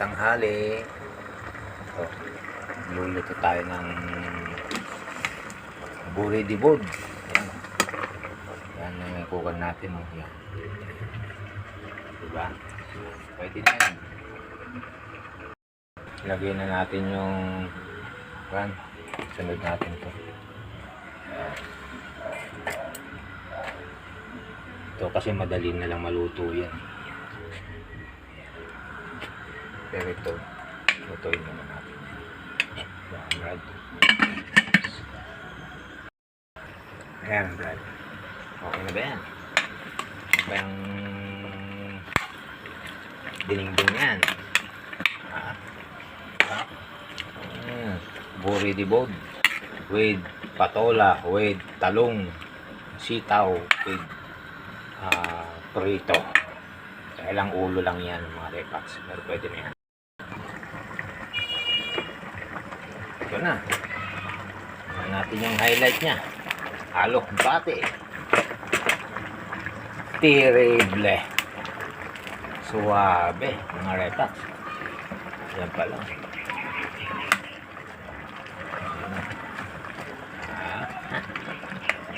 tanghali. So, luluto tayo ng buri di bod. Yan. Yan yung ikukan natin. Oh. Yan. Diba? Pwede na yan. Lagyan na natin yung sunod natin to. Ito kasi madali na lang maluto yan. Pero ito, lutuin naman natin. Yan, Brad. Ayan, Brad. Okay na ba yan? Ano ba yung dinigding yan? Buri di bod with patola, with talong, sitaw, with prito. Kailang ulo lang yan mga repax, pero pwede na yan. Ito na. Tignan natin yung highlight nya. Alok bate. Terrible. Suabe mga repax. Yan pa lang.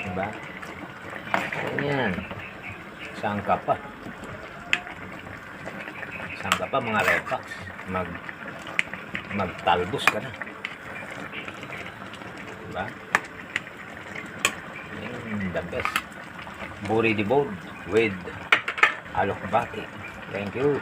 Diba? Ayan. Saan ka pa? Saan ka pa mga repax? Magtalbos ka na. Diba? The best. Buri di bod with alokbati. Thank you.